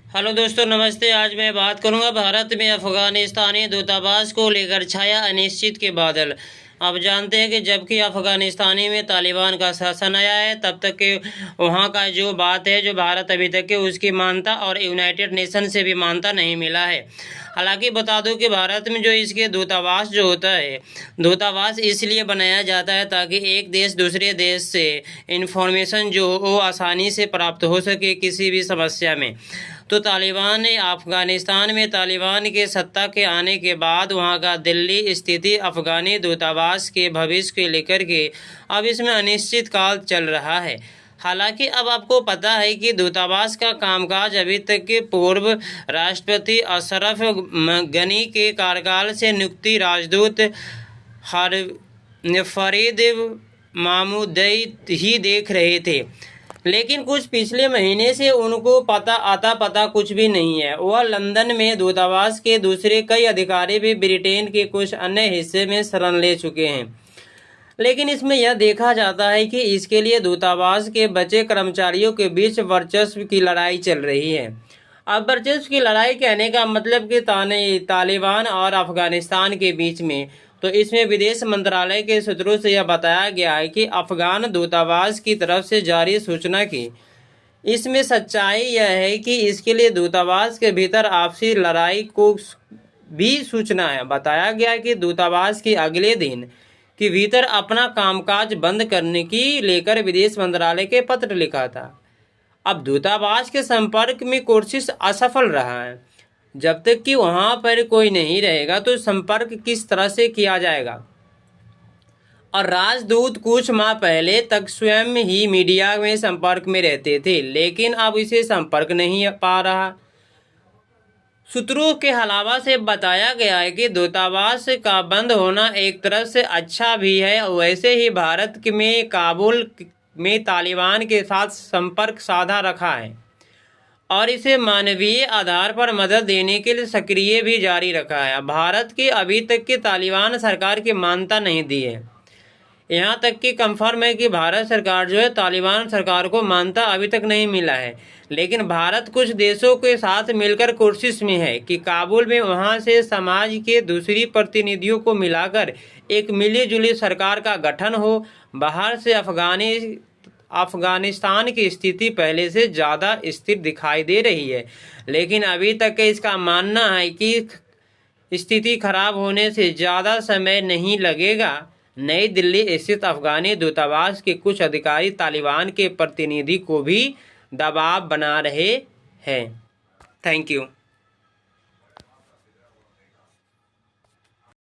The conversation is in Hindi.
हेलो दोस्तों, नमस्ते। आज मैं बात करूंगा भारत में अफगानिस्तानी दूतावास को लेकर छाया अनिश्चित के बादल। आप जानते हैं कि जबकि अफगानिस्तानी में तालिबान का शासन आया है, तब तक के वहाँ का जो बात है, जो भारत अभी तक के उसकी मान्यता और यूनाइटेड नेशन से भी मान्यता नहीं मिला है। हालांकि बता दूं कि भारत में जो इसके दूतावास जो होता है, दूतावास इसलिए बनाया जाता है ताकि एक देश दूसरे देश से इंफॉर्मेशन जो वो आसानी से प्राप्त हो सके किसी भी समस्या में। तो तालिबान ने अफगानिस्तान में तालिबान के सत्ता के आने के बाद वहां का दिल्ली स्थिति अफगानी दूतावास के भविष्य को लेकर के अब इसमें अनिश्चित काल चल रहा है। हालांकि अब आपको पता है कि दूतावास का कामकाज अभी तक के पूर्व राष्ट्रपति अशरफ गनी के कार्यकाल से नियुक्ति राजदूत फरीद मामूदई ही देख रहे थे, लेकिन कुछ पिछले महीने से उनको पता कुछ भी नहीं है। वह लंदन में दूतावास के दूसरे कई अधिकारी भी ब्रिटेन के कुछ अन्य हिस्से में शरण ले चुके हैं, लेकिन इसमें यह देखा जाता है कि इसके लिए दूतावास के बचे कर्मचारियों के बीच वर्चस्व की लड़ाई चल रही है। अब वर्चस्व की लड़ाई कहने का मतलब कि तालिबान और अफगानिस्तान के बीच में, तो इसमें विदेश मंत्रालय के सूत्रों से यह बताया गया है कि अफगान दूतावास की तरफ से जारी सूचना की इसमें सच्चाई यह है कि इसके लिए दूतावास के भीतर आपसी लड़ाई को भी सूचना है। बताया गया कि दूतावास के अगले दिन के भीतर अपना कामकाज बंद करने की लेकर विदेश मंत्रालय के पत्र लिखा था। अब दूतावास के संपर्क में कोशिश असफल रहा है। जब तक कि वहां पर कोई नहीं रहेगा तो संपर्क किस तरह से किया जाएगा। और राजदूत कुछ माह पहले तक स्वयं ही मीडिया में संपर्क में रहते थे, लेकिन अब इसे संपर्क नहीं पा रहा। सूत्रों के अलावा से बताया गया है कि दूतावास का बंद होना एक तरफ से अच्छा भी है। वैसे ही भारत में काबुल में तालिबान के साथ संपर्क साधा रखा है और इसे मानवीय आधार पर मदद देने के लिए सक्रिय भी जारी रखा है। भारत की अभी तक की तालिबान सरकार की मान्यता नहीं दी है। यहाँ तक कि कंफर्म है कि भारत सरकार जो है तालिबान सरकार को मान्यता अभी तक नहीं मिला है, लेकिन भारत कुछ देशों के साथ मिलकर कोशिश में है कि काबुल में वहाँ से समाज के दूसरी प्रतिनिधियों को मिलाकर एक मिली जुली सरकार का गठन हो। बाहर से अफगानिस्तान की स्थिति पहले से ज़्यादा स्थिर दिखाई दे रही है, लेकिन अभी तक इसका मानना है कि स्थिति खराब होने से ज़्यादा समय नहीं लगेगा। नई दिल्ली स्थित अफगानी दूतावास के कुछ अधिकारी तालिबान के प्रतिनिधि को भी दबाव बना रहे हैं। Thank you.